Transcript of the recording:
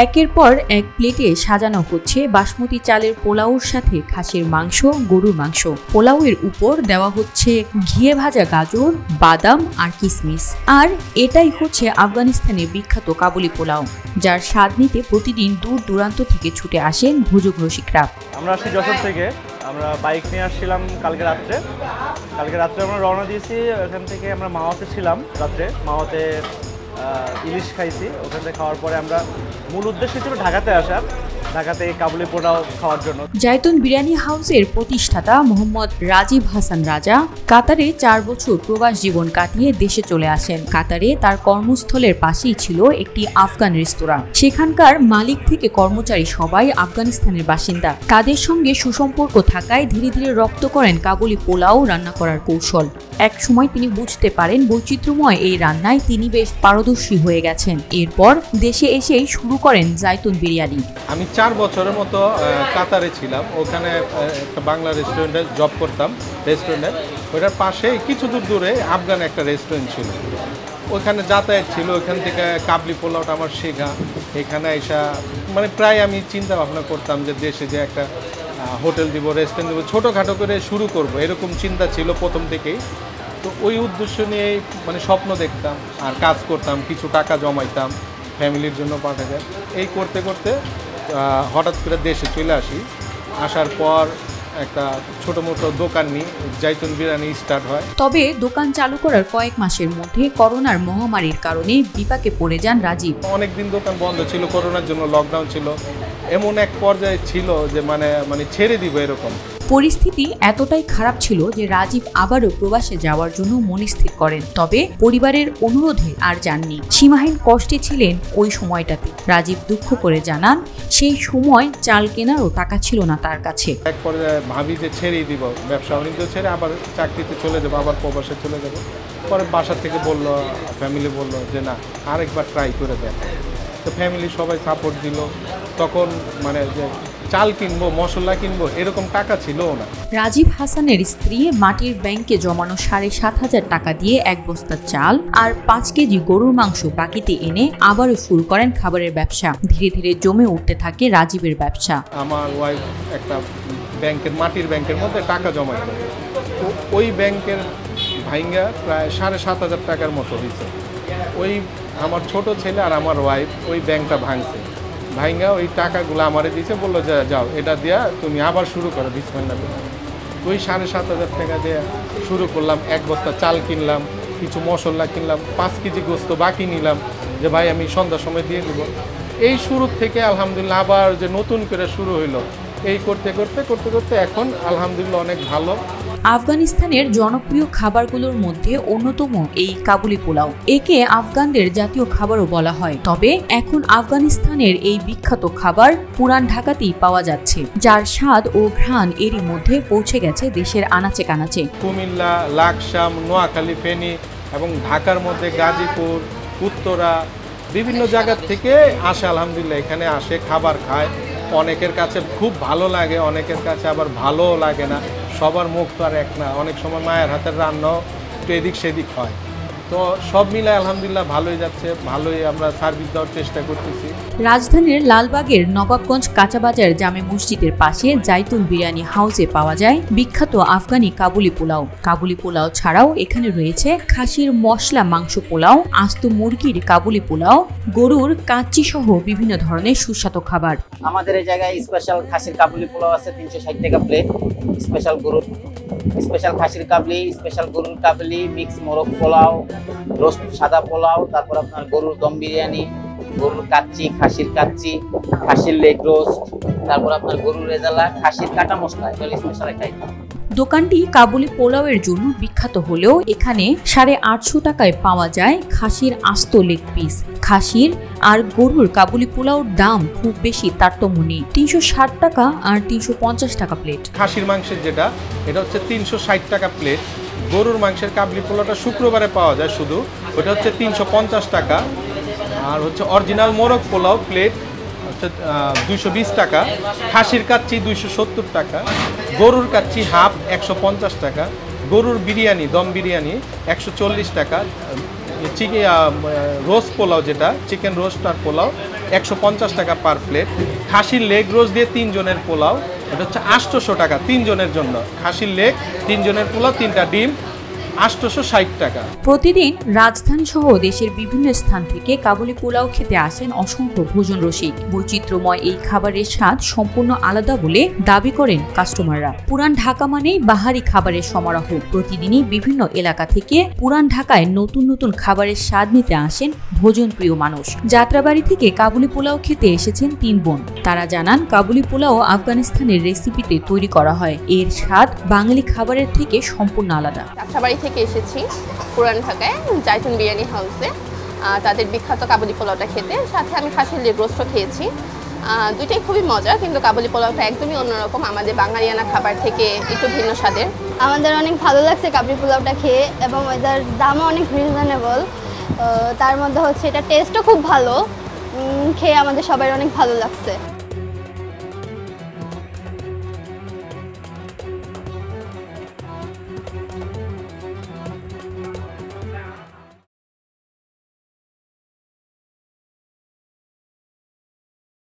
একের পর এক প্লেটে সাজানো হচ্ছে বাসমতি চালের পোলাওর সাথে খাসির মাংস, গরুর মাংস। পোলাওয়ের উপর দেওয়া হচ্ছে ঘিয়ে ভাজা গাজর, বাদাম আর কিশমিশ। আর এটাই হচ্ছে আফগানিস্তানের বিখ্যাত কাবুলি পোলাও, যার স্বাদ নিতে প্রতিদিন দূর দূরান্ত থেকে ছুটে আসেন ভোজক রসিকরা। আমরা আসছি যশোর থেকে। আমরা বাইক নিয়ে আসছিলাম কালকে রাত্রে আমরা রওনা দিয়েছি। ওখান থেকে আমরা মাওয়াতে ছিলাম রাত্রে। মাওয়াতে ইলিশ খাইছি। ওখান থেকে খাওয়ার পরে আমরা মূল উদ্দেশ্য ছিল ঢাকাতে আসার, ঢাকাতে কাবুলি পোলাও খাওয়ার জন্য। জাইতুন বিরিয়ানি হাউসের প্রতিষ্ঠাতা মোহাম্মদ রাজীব হাসান রাজা কাতারে ৪ বছর প্রবাস জীবন কাটিয়ে দেশে চলে আসেন। কাতারে তার কর্মস্থলের পাশেই ছিল একটি আফগান রেস্তোরাঁ। সেখানকার মালিক থেকে কর্মচারী সবাই আফগানিস্তানের বাসিন্দা। তাদের সঙ্গে সুসম্পর্ক থাকায় ধীরে ধীরে রপ্ত করেন কাবুলি পোলাও রান্না করার কৌশল। এক সময় তিনি বুঝতে পারেন বৈচিত্র্যময় এই রান্নায় তিনি বেশ পারদর্শী হয়ে গেছেন। এরপর দেশে এসেই শুরু করেন জাইতুন বিরিয়ানি। আমি ৪ বছরের মতো কাতারে ছিলাম। ওখানে একটা বাংলা রেস্টুরেন্টে জব করতাম। ওইটার পাশে কিছু দূর দূরে আফগান একটা রেস্টুরেন্ট ছিল। ওইখানে যাতায়াত ছিল। ওইখান থেকে কাবলি পোলাওটা আমার শেখা। এখানে এসা মানে প্রায় আমি চিন্তা ভাবনা করতাম যে দেশে যে একটা হোটেল দিব, রেস্টুরেন্ট দিব, ছোটোখাটো করে শুরু করব, এরকম চিন্তা ছিল প্রথম থেকেই। তো ওই উদ্দেশ্য নিয়েই মানে স্বপ্ন দেখতাম আর কাজ করতাম, কিছু টাকা জমাইতাম ফ্যামিলির জন্য পাঠাতে। এই করতে করতে হঠাৎ করে দেশে চলে আসি। আসার পর একটা ছোট মোটো দোকান নিয়ে জাইতুন বিরিয়ানি স্টার্ট হয়। তবে দোকান চালু করার কয়েক মাসের মধ্যে করোনার মহামারীর কারণে বিপাকে পড়ে যান রাজীব। অনেকদিন দোকান বন্ধ ছিল, করোনার জন্য লকডাউন ছিল। এমন এক পর্যায়ে ছিল যে মানে ছেড়ে দিব এরকম পরিস্থিতি এতটাই খারাপ ছিল যে রাজীব আবারও প্রবাসে যাওয়ার জন্য মনস্থির করেন। তবে পরিবারের অনুরোধে আর যাননি। সীমাহীন কষ্টে ছিলেন ওই সময়টাতে। রাজীব দুঃখ করে জানান, সেই সময় চাল কেনারও টাকা ছিল না তার কাছে। এক পর্যায়ে ভাবি যে ছেড়েই দিব, ব্যবসা বাণিজ্য ছেড়ে আবার চাকরিতে চলে যাবো, আবার প্রবাসে চলে যাবো। পরে বাসা থেকে ফ্যামিলি বলল যে না, আরেকবার ট্রাই করে দেখ। তো ফ্যামিলি সবাই সাপোর্ট দিল। তখন মানে যে চাল কিনবো, মশলা কিনবো, এরকম টাকা ছিলও না। রাজীব হাসানের স্ত্রী মাটির ব্যাংকে জমানো ৭৫০০ টাকা দিয়ে ১ বস্তা চাল আর ৫ কেজি গরুর মাংস বাকিতে এনে আবারও শুরু করেন খাবারের ব্যবসা। ধীরে ধীরে জমে উঠতে থাকে রাজীবের ব্যবসা। আমার ওয়াইফ একটা মাটির ব্যাংকের মধ্যে টাকা জমাইত। তো ওই ব্যাংকের ভাইঙ্গা প্রায় ৭৫০০ টাকার মতো হয়েছে। ওই আমার ছোট ছেলে আর আমার ওয়াইফ ওই ব্যাংকটা ভাঙছে। ভাইঙ্গা ওই টাকাগুলো আমারে দিয়েছে, বললো যে যাও এটা দিয়া তুমি আবার শুরু করো বিসমিল্লাহ। ওই ৭৫০০ টাকা দিয়ে শুরু করলাম। ১ বস্তা চাল কিনলাম, কিছু মশলা কিনলাম, ৫ কেজি গোস্ত বাকি নিলাম যে ভাই আমি সন্ধ্যার সময় দিয়ে দেবো। এই শুরু থেকে আলহামদুলিল্লাহ আবার যে নতুন করে শুরু হইলো, এই করতে করতে এখন আলহামদুলিল্লাহ অনেক ভালো। আফগানিস্তানের জনপ্রিয় খাবারগুলোর মধ্যে অন্যতম এই কাবুলি পোলাও। একে আফগানদের জাতীয় খাবারও বলা হয়। তবে এখন আফগানিস্তানের এই বিখ্যাত খাবার পুরান ঢাকাতেই পাওয়া যাচ্ছে, যার স্বাদ ও ঘ্রাণ এরই মধ্যে পৌঁছে গেছে দেশের আনাচে কানাচে। কুমিল্লা, লাকসাম, নোয়াখালী, ফেনী এবং ঢাকার মধ্যে গাজীপুর, উত্তরা, বিভিন্ন জায়গার থেকে আসে। আলহামদুলিল্লাহ এখানে আসে, খাবার খায়। অনেকের কাছে খুব ভালো লাগে, অনেকের কাছে আবার ভালোও লাগে না। সবার মুখ তো আর এক না। অনেক সময় মায়ের হাতের রান্নাও একটু এদিক সেদিক হয়। তো সব মিলে আলহামদুলিল্লাহ ভালোই যাচ্ছে, ভালোই আমরা সার্ভিস দেওয়ার চেষ্টা করতেছি। রাজধানীর লালবাগের নবাবগঞ্জ কাঁচাবাজার জামে মসজিদের পাশে জাইতুন বিরিয়ানি হাউসে পাওয়া যায় বিখ্যাত আফগানি কাবুলি পোলাও। কাবুলি পোলাও ছাড়াও এখানে রয়েছে খাসির মশলা মাংস পোলাও, আস্ত মুরগির কাবুলি পোলাও, গরুর কাচ্চি সহ বিভিন্ন ধরনের সুস্বাদু খাবার। আমাদের এই জায়গায় স্পেশাল খাসির কাবুলি পোলাও আছে ৩৬০ টাকা প্লেট। স্পেশাল গরুর, স্পেশাল খাসির কাবলি, স্পেশাল গরুর কাবলি, মিক্স মোরগ পোলাও, রোস্ট সাদা পোলাও, তারপর আপনার গরুর দম বিরিয়ানি, গরুর কাচ্চি, খাসির কাচ্চি, খাসির লেগ রোস্ট, তারপর আপনার গরুর রেজালা, খাসির কাটা মশলা, এগুলো স্পেশাল একটা আইটেম। দোকানটি কাবুলি পোলাওয়ের জন্য বিখ্যাত হলেও এখানে ৮৫০ টাকায় পাওয়া যায় খাসির আস্ত লেগ পিস। খাসির আর গরুর কাবুলি পোলাওর দাম খুব বেশি তারতম্য নেই। ৩৬০ টাকা আর ৩৫০ টাকা প্লেট। খাসির মাংসের যেটা, এটা হচ্ছে ৩৬০ টাকা প্লেট। গরুর মাংসের কাবলি পোলাওটা শুক্রবারে পাওয়া যায় শুধু, ওটা হচ্ছে ৩৫০ টাকা। আর হচ্ছে অরিজিনাল মোরগ পোলাও প্লেট হচ্ছে ২২০ টাকা। খাসির কাচ্চি ২৭০ টাকা। গরুর কাচ্চি হাফ ১৫০ টাকা। গরুর বিরিয়ানি, দম বিরিয়ানি ১৪০ টাকা। চিকেন রোস্ট পোলাও, যেটা চিকেন রোস্ট আর পোলাও 150 টাকা পার প্লেট। খাসির লেগ রোস্ট দিয়ে 3 জনের পোলাও, এটা হচ্ছে 800 টাকা 3 জনের জন্য। খাসির লেগ 3 জনের পোলাও, 3টা ডিম, 860 টাকা। প্রতিদিন রাজধানী সহ দেশের বিভিন্ন স্থান থেকে কাবুলি পোলাও খেতে আসেন অসংখ্য ভোজন রসিক। বৈচিত্র্যময় এই খাবারের স্বাদ সম্পূর্ণ আলাদা বলে দাবি করেন কাস্টমাররা। পুরান ঢাকা মানেই বাহারি খাবারের সমারোহ। প্রতিদিনই বিভিন্ন এলাকা থেকে পুরান ঢাকায় নতুন নতুন খাবারের স্বাদ নিতে আসেন ভোজন প্রিয় মানুষ। যাত্রাবাড়ি থেকে কাবুলি পোলাও খেতে এসেছেন 3 বোন। তারা জানান কাবুলি পোলাও আফগানিস্তানের রেসিপিতে তৈরি করা হয়। এর স্বাদ বাঙালি খাবারের থেকে সম্পূর্ণ আলাদা। যাত্রাবাড়ি থেকে এসেছি পুরান ঢাকায় জাইতুন বিরিয়ানি হাউসে তাদের বিখ্যাত কাবুলি পোলাওটা খেতে। সাথে আমি খাসির লেগ রোস্টও খেয়েছি। দুইটাই খুবই মজা, কিন্তু কাবুলি পোলাওটা একদমই অন্যরকম, আমাদের বাঙালিয়ানা খাবার থেকে একটু ভিন্ন স্বাদের। আমাদের অনেক ভালো লাগছে কাবুলি পোলাওটা খেয়ে, এবং এটার দামও অনেক রিজনেবল। তার মধ্যে হচ্ছে এটা টেস্টও খুব ভালো, খেয়ে আমাদের সবাই অনেক ভালো লাগছে।